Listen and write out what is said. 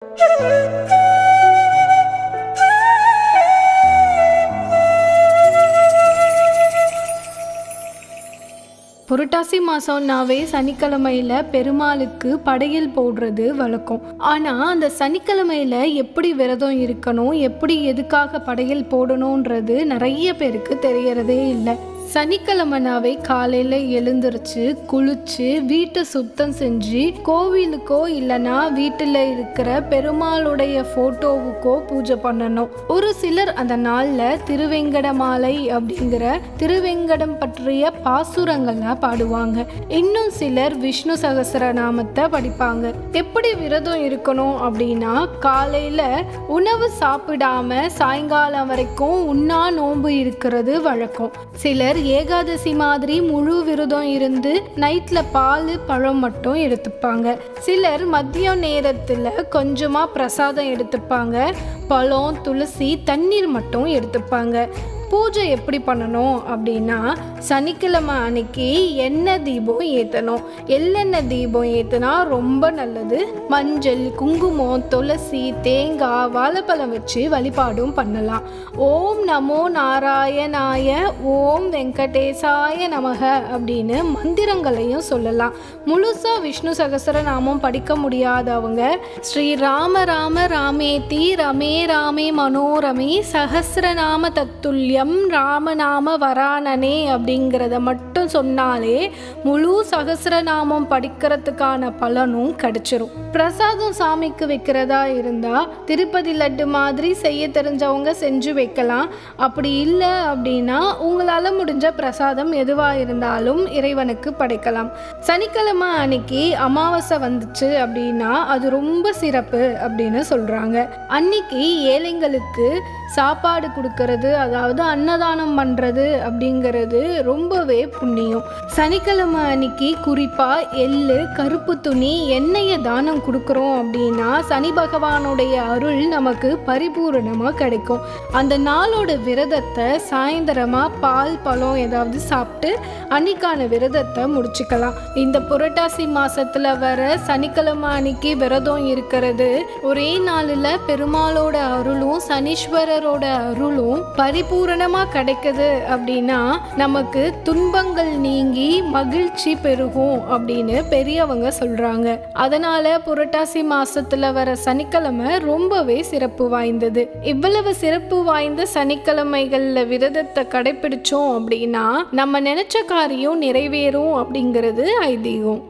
புரட்டாசி மாதம்னாவே சனிக்கிழமையில் பெருமாளுக்கு படையல் போடுறது வழக்கம். ஆனால் அந்த சனிக்கிழமையில் எப்படி விரதம் இருக்கணும், எப்படி எதுக்காக படையல் போடணுன்றது நிறைய பேருக்கு தெரியறதே இல்லை. சனிக்கிழமைனாவே காலையில் எழுந்திரிச்சு குளிச்சு வீட்டை சுத்தம் செஞ்சு கோவிலுக்கோ இல்லைன்னா வீட்டில் இருக்கிற பெருமாளுடைய ஃபோட்டோவுக்கோ பூஜை பண்ணணும். ஒரு சிலர் அந்த நாளில் திருவெங்கட மாலை அப்படிங்கிற திருவெங்கடம் பற்றிய பாசுரங்களை பாடுவாங்க. இன்னும் சிலர் விஷ்ணு சகஸ்ரநாமத்தை படிப்பாங்க. எப்படி விரதம் இருக்கணும் அப்படின்னா, காலையில் உணவு சாப்பிடாம சாயங்காலம் வரைக்கும் உண்ணா நோன்பு இருக்கிறது வழக்கம். சிலர் ஏகாதசி மாதிரி முழு விரதம் இருந்து நைட்ல பால் பழம் மட்டும் எடுத்துப்பாங்க. சிலர் மதிய நேரத்துல கொஞ்சமா பிரசாதம் எடுத்துப்பாங்க. பழம், துளசி, தண்ணீர் மட்டும் எடுத்துப்பாங்க. பூஜை எப்படி பண்ணணும் அப்படின்னா, சனிக்கிழமை அன்னைக்கு எண்ணெய் தீபம் ஏற்றணும். எள்ளெண்ணெய் தீபம் ஏற்றினா ரொம்ப நல்லது. மஞ்சள், குங்குமம், துளசி, தேங்காய், வாழைப்பழம் வச்சு வழிபாடும் பண்ணலாம். ஓம் நமோ நாராயணாய, ஓம் வெங்கடேசாய நமக அப்படின்னு மந்திரங்களையும் சொல்லலாம். முழுசா விஷ்ணு சகஸ்ரநாமம் படிக்க முடியாதவங்க ஸ்ரீ ராம ராம ராமேதி ரமே ராமே மனோரமே சகஸ்ரநாம தத்துல்யம் ராமநாம வரானனே அப்படிங்கிறத மட்டும் சொன்னாலே முழு சகஸ்ரநாமம் படிக்கிறதுக்கான பலனும் கிடைச்சிரும். பிரசாதம் சாமிக்கு வைக்கிறதா இருந்தா திருப்பதி லட்டு மாதிரி செய்ய தெரிஞ்சவங்க செஞ்சு வைக்கலாம். அப்படி இல்லை அப்படின்னா உங்களால் முடிஞ்ச பிரசாதம் எதுவாக இருந்தாலும் இறைவனுக்கு படைக்கலாம். சனிக்கிழமை அன்னைக்கு அமாவாசை வந்துச்சு அப்படின்னா அது ரொம்ப சிறப்பு அப்படின்னு சொல்றாங்க. அன்னைக்கு ஏழைங்களுக்கு சாப்பாடு கொடுக்கறது, அதாவது அன்னதானம் பண்ணுறது அப்படிங்கிறது ரொம்பவே புண்ணியம். சனிக்கிழமை அன்னைக்கு குறிப்பாக எள்ளு, கருப்பு துணி, எண்ணெயை தானம் கொடுக்குறோம் அப்படின்னா சனி பகவானுடைய அருள் நமக்கு பரிபூரணமாக கிடைக்கும். அந்த நாளோட விரதத்தை சாயந்தரமாக பால் பழம் ஏதாவது சாப்பிட்டு அன்னைக்கான விரதத்தை முடிச்சுக்கலாம். இந்த புரட்டாசி மாதத்தில் வர சனிக்கிழமை அன்னைக்கு விரதம் இருக்கிறது ஒரே நாளில் பெருமாளோட அருளும் சனீஸ்வரரோட அருளும் பரிபூரணமாக கிடைக்குது அப்படின்னா நமக்கு துன்பங்கள் நீங்கி மகிழ்ச்சி பெருகும் அப்படின்னு பெரியவங்க சொல்றாங்க. அதனால புரட்டாசி மாசத்துல வர சனிக்கிழமை ரொம்பவே சிறப்பு வாய்ந்தது. இவ்வளவு சிறப்பு வாய்ந்த சனிக்கிழமைகள்ல விரதத்தை கடைபிடிச்சோம் அப்படின்னா நம்ம நினைச்ச காரியம் நிறைவேறும் அப்படிங்கிறது ஐதீகம்.